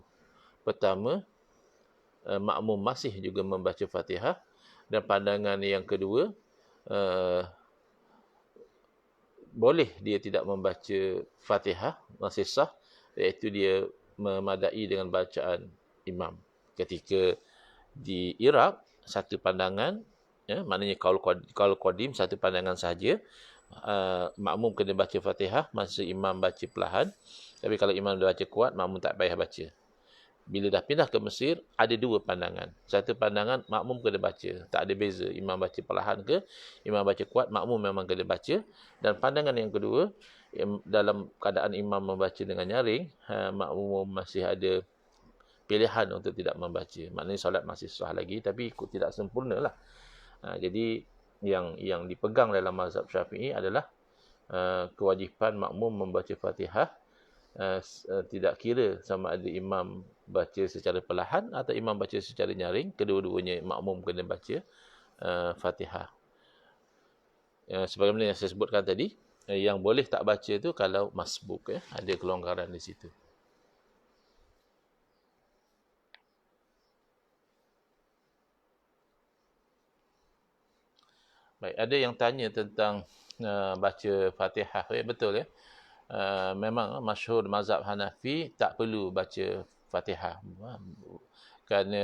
[SPEAKER 1] Pertama, makmum masih juga membaca Fatihah, dan pandangan yang kedua, boleh dia tidak membaca Fatihah, masih sah, iaitu dia memadai dengan bacaan imam. Ketika di Iraq, satu pandangan, maknanya qaul qadim, satu pandangan sahaja, makmum kena baca Fatihah masa imam baca perlahan. Tapi kalau imam dah baca kuat, makmum tak payah baca. Bila dah pindah ke Mesir, ada dua pandangan. Satu pandangan, makmum kena baca. Tak ada beza. Imam baca perlahan ke, imam baca kuat, makmum memang kena baca. Dan pandangan yang kedua, dalam keadaan imam membaca dengan nyaring, makmum masih ada pilihan untuk tidak membaca. Maknanya solat masih sah lagi, tapi tidak sempurna lah. Jadi, yang dipegang dalam mazhab Syafi'i adalah kewajipan makmum membaca Fatihah, tidak kira sama ada imam baca secara perlahan atau imam baca secara nyaring, kedua-duanya makmum kena baca Fatihah. Sebagaimana yang saya sebutkan tadi, yang boleh tak baca tu kalau masbuk, ada kelonggaran di situ. Baik, ada yang tanya tentang baca Fatihah. Betul ya. Memang masyhur mazhab Hanafi tak perlu baca Fatihah. Kerana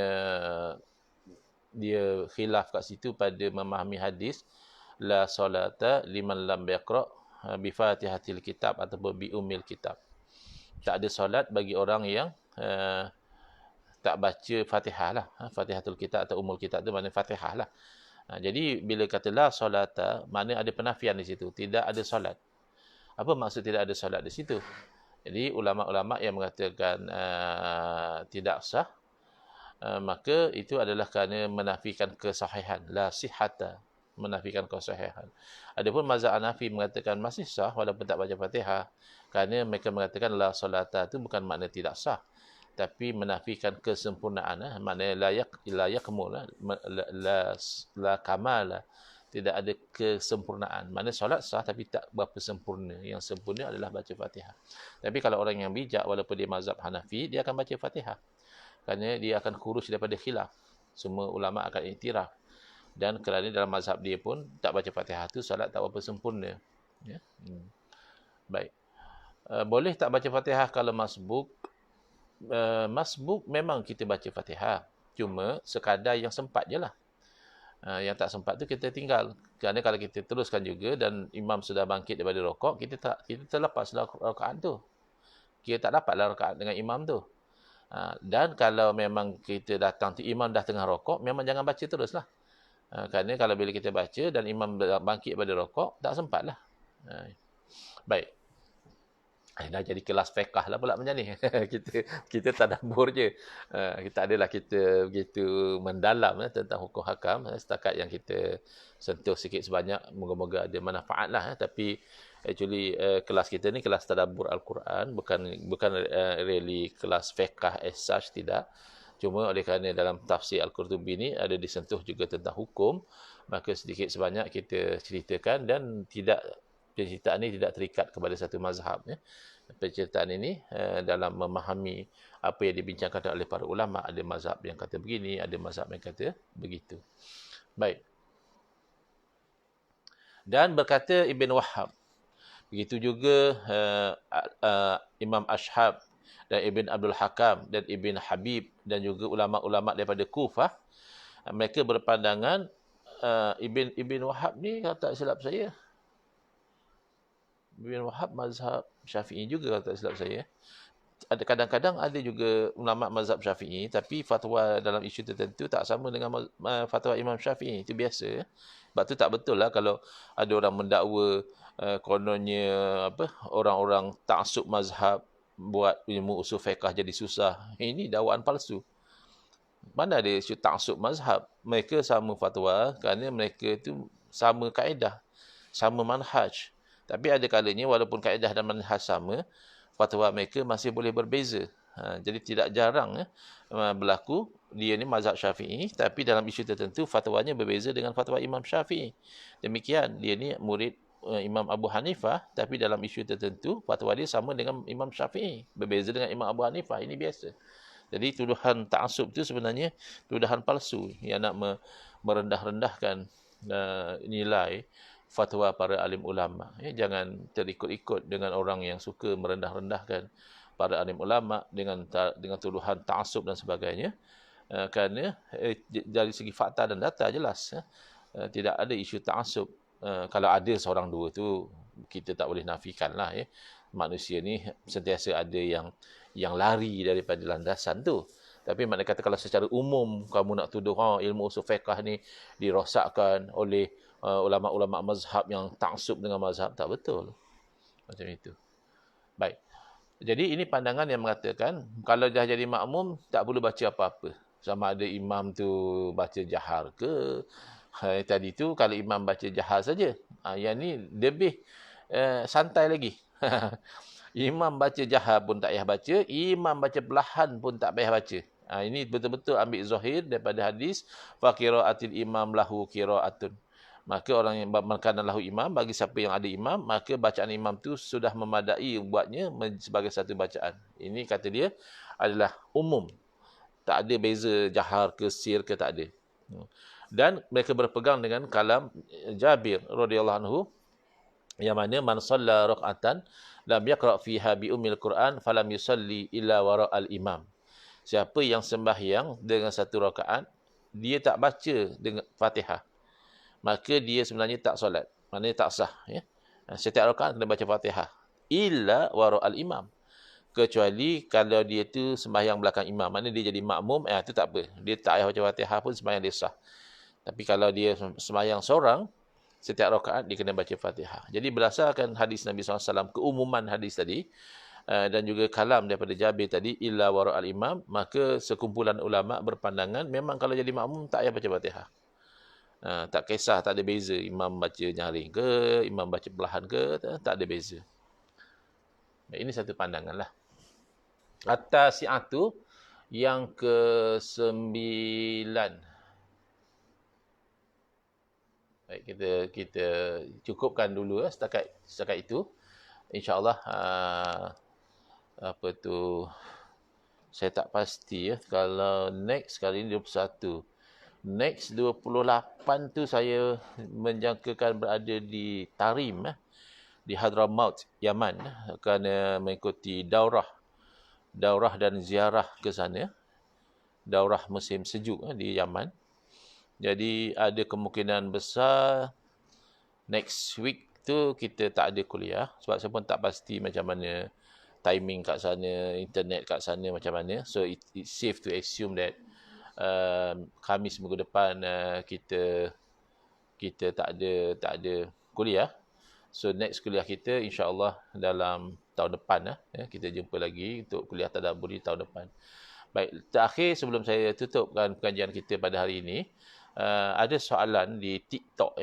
[SPEAKER 1] dia khilaf kat situ pada memahami hadis la solata liman lam yaqra bi Fatihatil kitab ataupun bi ummil kitab. Tak ada solat bagi orang yang tak baca Fatihah lah. Fatihatul kitab atau ummul kitab tu maknanya Fatihah lah. Jadi bila kata la solata, makna ada penafian di situ, tidak ada solat. Apa maksud tidak ada solat di situ? Jadi ulama-ulama yang mengatakan tidak sah, maka itu adalah kerana menafikan kesahihan, la sihhata, menafikan kesahihan. Adapun mazhab Hanafi mengatakan masih sah walaupun tak baca Fatihah, kerana mereka mengatakan la solata itu bukan makna tidak sah, tapi menafikan kesempurnaan. Maknanya la yakmul, la kamala, tidak ada kesempurnaan. Maknanya solat sah tapi tak berapa sempurna. Yang sempurna adalah baca Fatihah. Tapi kalau orang yang bijak, walaupun dia mazhab Hanafi, dia akan baca Fatihah. Kerana dia akan kurus daripada khilaf. Semua ulama akan iktiraf. Dan kerana dalam mazhab dia pun, tak baca Fatihah tu solat tak berapa sempurna. Ya? Baik. Boleh tak baca Fatihah kalau masbuk? Masbuk memang kita baca Fatihah. Cuma sekadar yang sempat je lah. Yang tak sempat tu kita tinggal. Kerana kalau kita teruskan juga dan imam sudah bangkit daripada rokok, kita terlepaslah rakaat tu. Kita tak dapatlah rakaat dengan imam tu. Dan kalau memang kita datang tu imam dah tengah rokok, memang jangan baca teruslah. Kerana kalau bila kita baca dan imam bangkit daripada rokok, tak sempatlah. Baik. Dah jadi kelas fiqh lah pula macam ni. kita tadabbur je. Kita adalah kita begitu mendalam tentang hukum hakam. Setakat yang kita sentuh sikit sebanyak, moga-moga ada manfaat lah. Tapi actually kelas kita ni kelas tadabbur Al-Quran, bukan really kelas fiqh as such, tidak. Cuma oleh kerana dalam tafsir Al-Qurtubi ni ada disentuh juga tentang hukum, maka sedikit sebanyak kita ceritakan dan penceritaan ini tidak terikat kepada satu mazhab. Penceritaan ini dalam memahami apa yang dibincangkan oleh para ulama. Ada mazhab yang kata begini, ada mazhab yang kata begitu. Baik. Dan berkata Ibn Wahhab. Begitu juga Imam Ashhab dan Ibn Abdul Hakam dan Ibn Habib dan juga ulama-ulama daripada Kufah. Mereka berpandangan Ibn Wahhab ni, kalau tak silap saya, Ibn Wahhab mazhab Syafi'i juga, kalau tak silap saya. Ada kadang-kadang ada juga ulama mazhab Syafi'i, tapi fatwa dalam isu tertentu tak sama dengan fatwa Imam Syafi'i. Itu biasa. Sebab tu tak betul lah kalau ada orang mendakwa kononnya orang-orang ta'assub mazhab buat ilmu usul fiqh jadi susah. Ini dakwaan palsu. Mana ada isu ta'assub mazhab? Mereka sama fatwa kerana mereka itu sama kaedah, sama manhaj. Tapi ada kalanya walaupun kaedah dan manhaj sama, fatwa mereka masih boleh berbeza. Jadi tidak jarang berlaku dia ni mazhab Syafi'i, tapi dalam isu tertentu fatwanya berbeza dengan fatwa Imam Syafi'i. Demikian, dia ni murid Imam Abu Hanifah, tapi dalam isu tertentu fatwa dia sama dengan Imam Syafi'i, berbeza dengan Imam Abu Hanifah. Ini biasa. Jadi tuduhan ta'assub itu sebenarnya tuduhan palsu yang nak merendah-rendahkan nilai fatwa para alim ulama. Jangan terikut-ikut dengan orang yang suka merendah-rendahkan para alim ulama dengan tuduhan ta'assub dan sebagainya. Kerana dari segi fakta dan data jelas tidak ada isu ta'assub. Kalau ada seorang dua tu kita tak boleh nafikan lah. Manusia ni sentiasa ada yang lari daripada landasan tu. Tapi maknanya kata kalau secara umum kamu nak tuduh ilmu usul fiqh ni dirosakkan oleh ulama-ulama mazhab yang ta'assub dengan mazhab, tak betul. Macam itu. Baik. Jadi ini pandangan yang mengatakan kalau dah jadi makmum tak perlu baca apa-apa. Sama ada imam tu baca jahar ke. Tadi tu kalau imam baca jahar saja. Yang ni lebih santai lagi. Imam baca jahar pun tak payah baca, imam baca perlahan pun tak payah baca. Ini betul-betul ambil zahir daripada hadis fa qiraatil imam lahu qiraatun. Maka orang yang man lahu imam, bagi siapa yang ada imam, maka bacaan imam tu sudah memadai buatnya sebagai satu bacaan. Ini kata dia adalah umum. Tak ada beza jahar ke sir ke, tak ada. Dan mereka berpegang dengan kalam Jabir radhiyallahu anhu, yang mana man shalla rak'atan lam yaqra fiha bi ummil Quran falam yusalli illa wara'al imam. Siapa yang sembahyang dengan satu rakaat, dia tak baca dengan Fatihah, maka dia sebenarnya tak solat. Maknanya tak sah. Ya? Setiap rakaat kena baca Fatihah. Illa wara'al imam. Kecuali kalau dia tu sembahyang belakang imam. Maknanya dia jadi makmum, itu tak apa. Dia tak payah baca Fatihah pun sembahyang dia sah. Tapi kalau dia sembahyang seorang, setiap rakaat dia kena baca Fatihah. Jadi berdasarkan hadis Nabi SAW, keumuman hadis tadi, dan juga kalam daripada Jabir tadi, illa wara'al imam, maka sekumpulan ulama berpandangan memang kalau jadi makmum tak payah baca Fatihah. Tak kisah, tak ada beza imam baca nyaring ke, imam baca perlahan ke, tak ada beza. Ini satu pandangan lah. Atas si'atu yang ke-9. Baik, kita cukupkan dulu setakat itu. InsyaAllah apa tu, saya tak pasti kalau next kali ini 21. Next 28 tu saya menjangkakan berada di Tarim, di Hadramaut, Yaman, kerana mengikuti daurah dan ziarah ke sana. Daurah musim sejuk di Yaman. Jadi ada kemungkinan besar next week tu kita tak ada kuliah, sebab saya pun tak pasti macam mana timing kat sana, internet kat sana macam mana. So it's safe to assume that Khamis minggu depan kita tak ada kuliah. So next kuliah kita insya-Allah dalam tahun depan kita jumpa lagi untuk kuliah tadabburi tahun depan. Baik, terakhir sebelum saya tutupkan pengajian kita pada hari ini, ada soalan di TikTok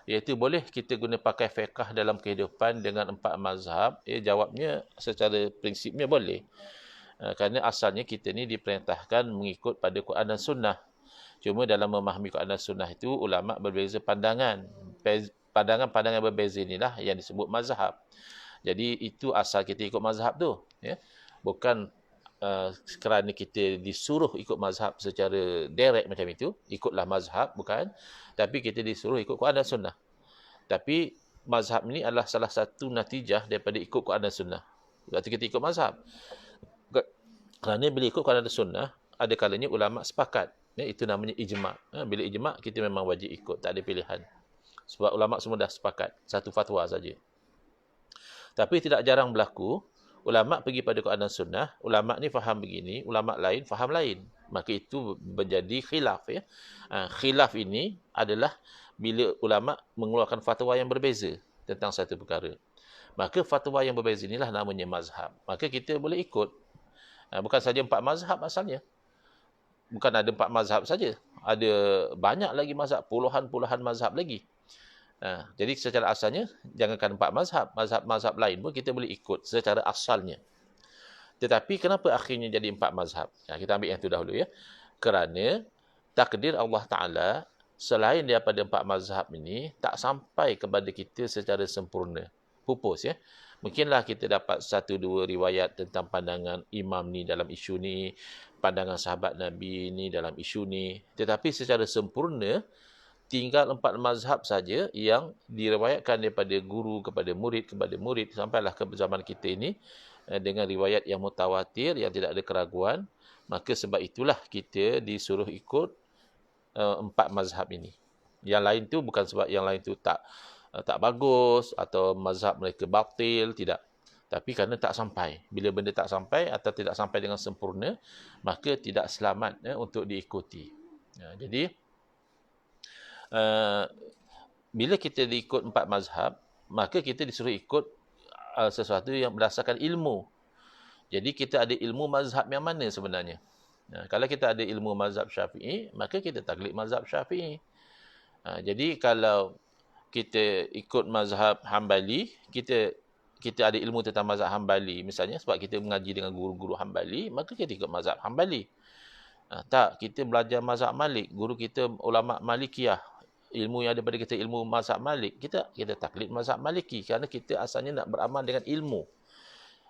[SPEAKER 1] iaitu boleh kita guna pakai fiqh dalam kehidupan dengan 4 mazhab? Jawabnya secara prinsipnya boleh. Kerana asalnya kita ni diperintahkan mengikut pada Quran dan Sunnah. Cuma dalam memahami Quran dan Sunnah itu, ulama berbeza pandangan. Pandangan-pandangan berbeza inilah yang disebut mazhab. Jadi itu asal kita ikut mazhab tu. Bukan kerana kita disuruh ikut mazhab secara direct macam itu, ikutlah mazhab, bukan. Tapi kita disuruh ikut Quran dan Sunnah. Tapi mazhab ini adalah salah satu natijah daripada ikut Quran dan Sunnah. Berarti kita ikut mazhab. Kerana bila ikut Quran dan Sunnah, ada kalanya ulama sepakat. Itu namanya ijma'. Bila ijma', kita memang wajib ikut. Tak ada pilihan. Sebab ulama semua dah sepakat. Satu fatwa saja. Tapi tidak jarang berlaku, ulama pergi pada Quran dan Sunnah, ulama ni faham begini, ulama lain faham lain. Maka itu menjadi khilaf. Khilaf ini adalah bila ulama mengeluarkan fatwa yang berbeza tentang satu perkara. Maka fatwa yang berbeza inilah namanya mazhab. Maka kita boleh ikut. Bukan saja 4 mazhab asalnya. Bukan ada 4 mazhab saja. Ada banyak lagi mazhab, puluhan-puluhan mazhab lagi. Jadi secara asalnya, jangankan 4 mazhab, mazhab-mazhab lain pun kita boleh ikut secara asalnya. Tetapi kenapa akhirnya jadi 4 mazhab? Kita ambil yang itu dahulu Kerana takdir Allah Ta'ala selain daripada 4 mazhab ini tak sampai kepada kita secara sempurna. Pupus Mungkinlah kita dapat 1-2 riwayat tentang pandangan imam ni dalam isu ni, pandangan sahabat Nabi ni dalam isu ni. Tetapi secara sempurna, tinggal 4 mazhab saja yang diriwayatkan daripada guru kepada murid sampailah ke zaman kita ini dengan riwayat yang mutawatir, yang tidak ada keraguan. Maka sebab itulah kita disuruh ikut 4 mazhab ini. Yang lain tu bukan sebab yang lain tu tak bagus atau mazhab mereka batil, tidak. Tapi kerana tak sampai. Bila benda tak sampai atau tidak sampai dengan sempurna, maka tidak selamat untuk diikuti. Jadi bila kita diikut 4 mazhab, maka kita disuruh ikut sesuatu yang berdasarkan ilmu. Jadi kita ada ilmu mazhab yang mana sebenarnya? Kalau kita ada ilmu mazhab Syafi'i, maka kita taklid mazhab Syafi'i. Jadi kalau kita ikut mazhab Hambali, kita ada ilmu tentang mazhab Hambali misalnya, sebab kita mengaji dengan guru-guru Hambali, maka kita ikut mazhab Hambali. Tak, kita belajar mazhab Malik, guru kita ulama Malikiyah, ilmu yang ada pada kita ilmu mazhab Malik, kita taklid mazhab Maliki kerana kita asalnya nak beramal dengan ilmu.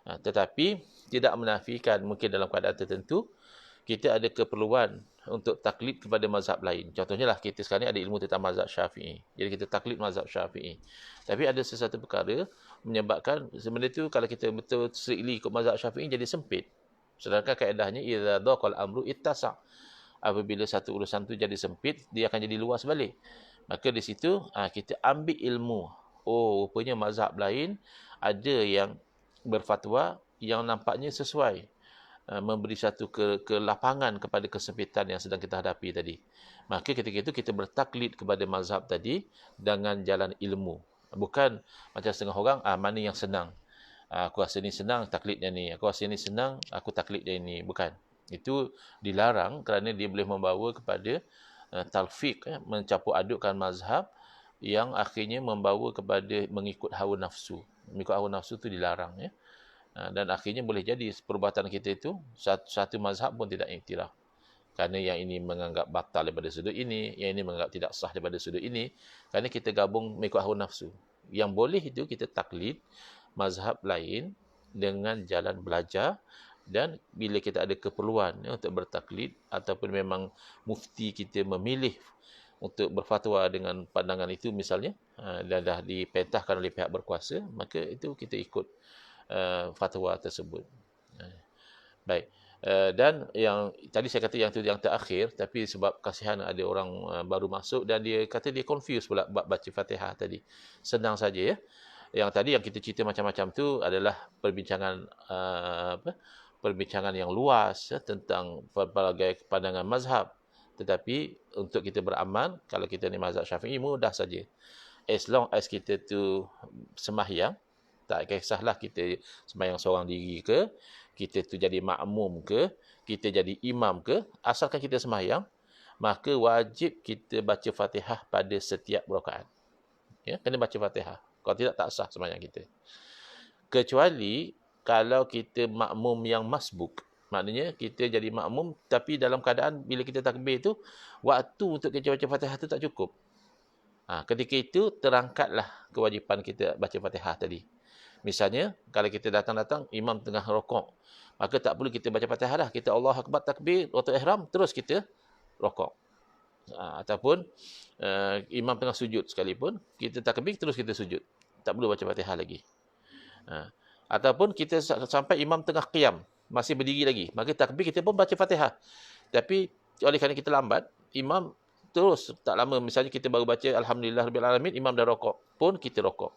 [SPEAKER 1] Tetapi tidak menafikan mungkin dalam keadaan tertentu kita ada keperluan untuk taklid kepada mazhab lain. Contohnya lah kita sekarang ni ada ilmu tentang mazhab Syafi'i. Jadi kita taklid mazhab Syafi'i. Tapi ada sesuatu perkara menyebabkan sebenarnya tu kalau kita betul strictly ikut mazhab Syafi'i jadi sempit. Sedangkan kaedahnya idza dhaqal amru ittasa'. Apabila satu urusan tu jadi sempit, dia akan jadi luas balik. Maka di situ kita ambil ilmu. Oh, rupanya mazhab lain ada yang berfatwa yang nampaknya sesuai, memberi satu kelapangan kepada kesempitan yang sedang kita hadapi tadi. Maka ketika itu kita bertaklid kepada mazhab tadi dengan jalan ilmu. Bukan macam setengah orang, mana yang senang. Aku rasa ni senang, taklidnya ni. Aku rasa ni senang, aku taklidnya ni. Bukan. Itu dilarang kerana dia boleh membawa kepada talfiq, mencampur adukkan mazhab yang akhirnya membawa kepada mengikut hawa nafsu. Mengikut hawa nafsu tu dilarang, ya. Dan akhirnya boleh jadi perbuatan kita itu satu mazhab pun tidak iktiraf. Kerana yang ini menganggap batal daripada sudut ini, yang ini menganggap tidak sah daripada sudut ini. Kerana kita gabung mengikut hawa nafsu. Yang boleh itu kita taklid mazhab lain dengan jalan belajar. Dan bila kita ada keperluan untuk bertaklid ataupun memang mufti kita memilih untuk berfatwa dengan pandangan itu misalnya, dan dah dipentahkan oleh pihak berkuasa, maka itu kita ikut fatwa tersebut. Baik. Dan yang tadi saya kata yang tu yang terakhir, tapi sebab kasihan ada orang baru masuk dan dia kata dia confuse pula baca Fatihah tadi. Senang saja, ya. Yang tadi yang kita cerita macam-macam tu adalah perbincangan perbincangan yang luas, ya, tentang pelbagai pandangan mazhab. Tetapi untuk kita beramal, kalau kita ni mazhab Syafi'i, mudah saja. As long as kita tu sembahyang, tak kisahlah kita sembahyang seorang diri ke, kita tu jadi makmum ke, kita jadi imam ke, asalkan kita sembahyang, maka wajib kita baca Fatihah pada setiap rakaat. Ya, kena baca Fatihah. Kalau tidak, tak sah sembahyang kita. Kecuali kalau kita makmum yang masbuk. Maknanya kita jadi makmum tapi dalam keadaan bila kita takbir tu, waktu untuk kita baca Fatihah tu tak cukup. Ketika itu terangkatlah kewajipan kita baca Fatihah tadi. Misalnya kalau kita datang-datang imam tengah rokok, maka tak perlu kita baca Fatihah dah. Kita Allah Akbar takbir waktu ihram terus kita rokok. Ataupun imam tengah sujud sekalipun, kita takbir terus kita sujud. Tak perlu baca Fatihah lagi. Ataupun kita sampai imam tengah qiyam, masih berdiri lagi, maka takbir kita pun baca Fatihah. Tapi oleh kerana kita lambat, imam terus tak lama, misalnya kita baru baca Alhamdulillah Rabbil Alamin, imam dah rokok, pun kita rokok.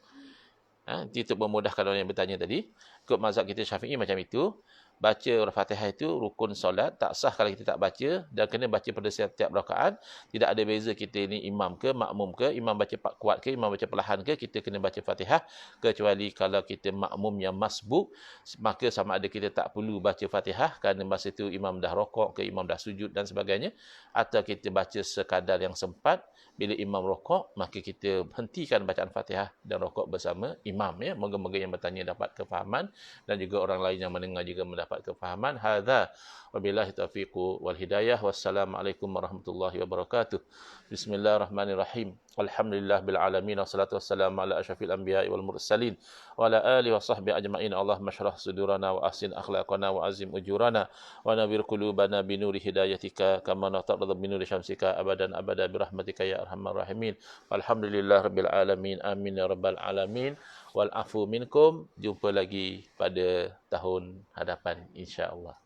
[SPEAKER 1] Itu memudahkan orang yang bertanya tadi. Ikut mazhab kita Syafi'i macam itu. Baca Fatihah itu rukun solat, tak sah kalau kita tak baca, dan kena baca pada setiap rakaat. Tidak ada beza kita ini imam ke, makmum ke, imam baca kuat ke, imam baca perlahan ke, kita kena baca Fatihah. Kecuali kalau kita makmum yang masbuk, maka sama ada kita tak perlu baca Fatihah kerana masa itu imam dah rokok ke, imam dah sujud dan sebagainya, atau kita baca sekadar yang sempat. Bila imam rokok, maka kita hentikan bacaan Fatihah dan rokok bersama imam, ya. Moga-moga yang bertanya dapat kefahaman dan juga orang lain yang mendengar juga mendapat kefahaman. Hadza wabillahi taufiq wal hidayah. Wassalamualaikum warahmatullahi wabarakatuh. Bismillahirrahmanirrahim. Alhamdulillah bil alamin, wassalatu wassalamu ala asyrafil anbiya'i wal mursalin wa ala alihi wa sahbihi ajma'in. Allahumma shrah sudurana wa ahsin akhlaqana wa azim ujurana wa nawwir qulubana bi nuri hidayatika kama nataqaddu bi nuri syamsika abadan abada bi rahmatika ya arhamar rahimin. Alhamdulillah rabbil alamin. Amin ya rabbal alamin. Wal afu minkum. Jumpa lagi pada tahun hadapan insya-Allah.